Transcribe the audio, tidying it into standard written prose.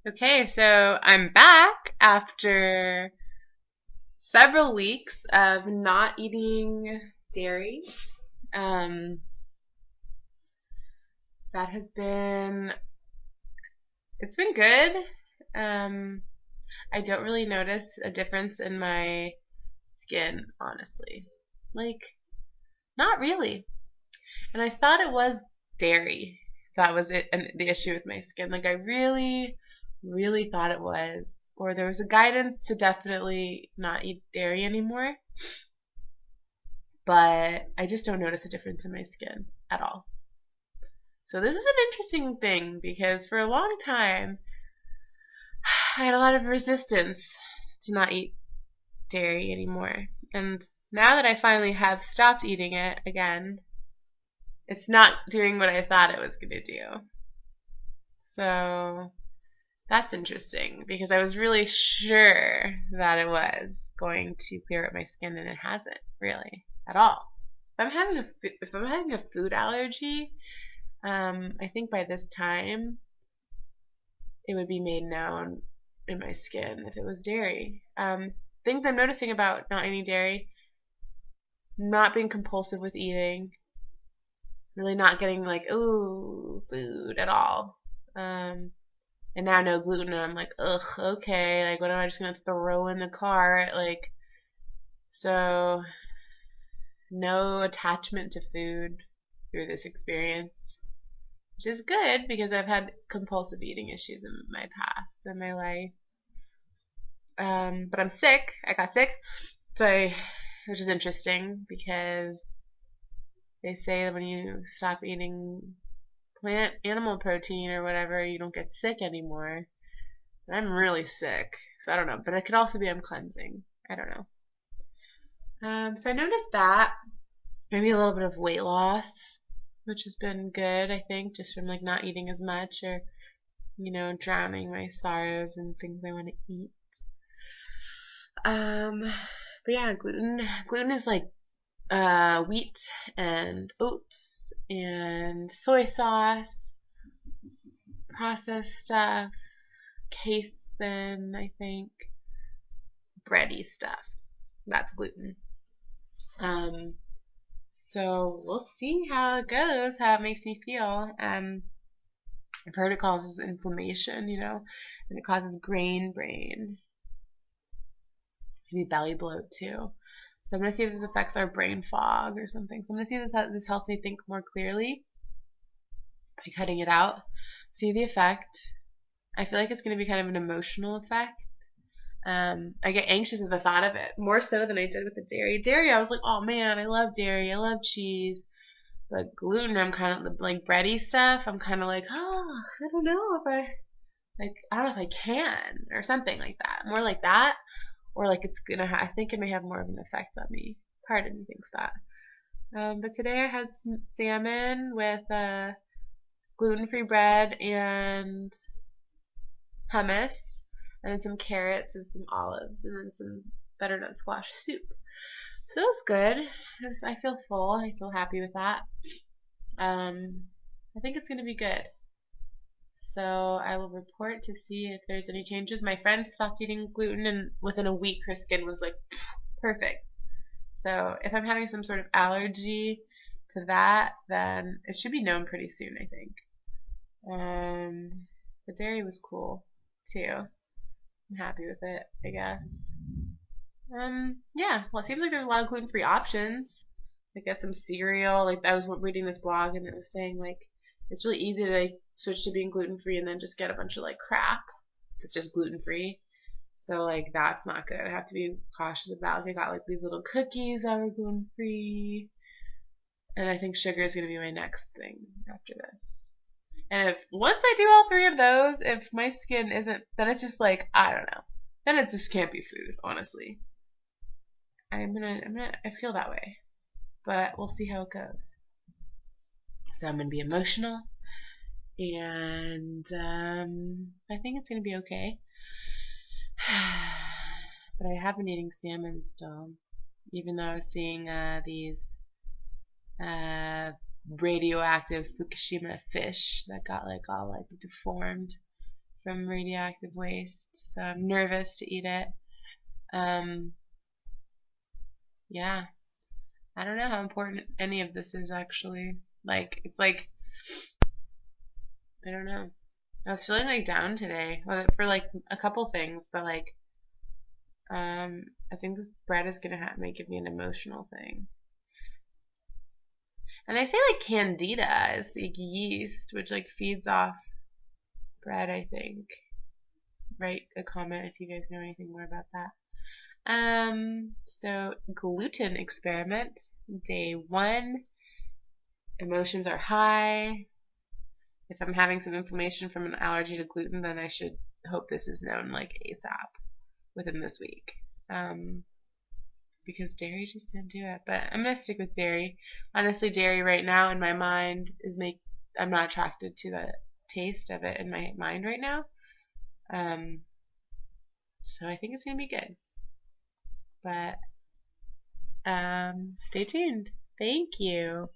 Okay, so I'm back after several weeks of not eating dairy. Um, that has been, it's been good. Um, I don't really notice a difference in my skin, honestly. Like, not really. And I thought it was dairy. That was it, and the issue with my skin. Like, I really, really thought it was. Or there was a guidance to definitely not eat dairy anymore. But I just don't notice a difference in my skin at all. So this is an interesting thing because for a long time I had a lot of resistance to not eat dairy anymore. And now that I finally have stopped eating it again, it's not doing what I thought it was going to do. So that's interesting because I was really sure that it was going to clear up my skin and it hasn't really at all. If I'm having a food allergy, I think by this time it would be made known in my skin if it was dairy. Things I'm noticing about not eating dairy: not being compulsive with eating, really not getting like ooh food at all. And now no gluten, and I'm like, ugh, okay, like what am I just gonna throw in the cart? Like, so no attachment to food through this experience, which is good because I've had compulsive eating issues in my past, in my life. But I'm sick. I got sick, which is interesting because they say that when you stop eating animal protein or whatever, you don't get sick anymore. And I'm really sick, so I don't know. But it could also be I'm cleansing. I don't know. So I noticed that maybe a little bit of weight loss, which has been good. I think just from like not eating as much or drowning my sorrows in things I want to eat. But yeah, gluten is like wheat and oats and soy sauce, processed stuff, casein, I think, bready stuff. That's gluten. Um, so we'll see how it goes, how it makes me feel. I've heard it causes inflammation, and it causes grain brain, maybe belly bloat too. So I'm gonna see if this affects our brain fog or something. So I'm gonna see if this helps me think more clearly by cutting it out. See the effect. I feel like it's gonna be kind of an emotional effect. I get anxious at the thought of it, more so than I did with the dairy. Dairy, I was like, oh man, I love dairy, I love cheese. But gluten, I'm kind of like bready stuff. I'm kind of like, oh, I don't know if I don't know if I can or something like that. More like that, or like it's gonna. I think it may have more of an effect on me. Part of me thinks that. But today I had some salmon with gluten-free bread and hummus, and then some carrots and some olives, and then some butternut squash soup. So it was good. I feel full. I feel happy with that. I think it's going to be good. So I will report to see if there's any changes. My friend stopped eating gluten, and within a week her skin was like perfect. So if I'm having some sort of allergy to that, then it should be known pretty soon, I think. The dairy was cool too. I'm happy with it, I guess. Yeah. Well, it seems like there's a lot of gluten-free options. I guess some cereal. Like I was reading this blog and it was saying like it's really easy to like switch to being gluten-free and then just get a bunch of like crap that's just gluten-free. So like that's not good. I have to be cautious about. Like, I got like these little cookies that were gluten-free, and I think sugar is gonna be my next thing after this. And if once I do all three of those, if my skin isn't, then it's just like I don't know. Then it just can't be food, honestly. I feel that way, but we'll see how it goes. So I'm gonna be emotional, and I think it's gonna be okay. But I have been eating salmon still, even though I was seeing these radioactive Fukushima fish that got like all like deformed from radioactive waste, so I'm nervous to eat it. Yeah, I don't know how important any of this is actually. Like, it's like, I don't know. I was feeling like down today for like a couple things, but like, I think this bread is gonna give me an emotional thing. And they say like candida is like yeast, which like feeds off bread, I think. Write a comment if you guys know anything more about that. So gluten experiment, day 1. Emotions are high. If I'm having some inflammation from an allergy to gluten, then I should hope this is known like ASAP within this week. Because dairy just didn't do it. But I'm gonna stick with dairy. Honestly, dairy right now in my mind I'm not attracted to the taste of it in my mind right now. So I think it's gonna be good. But stay tuned. Thank you.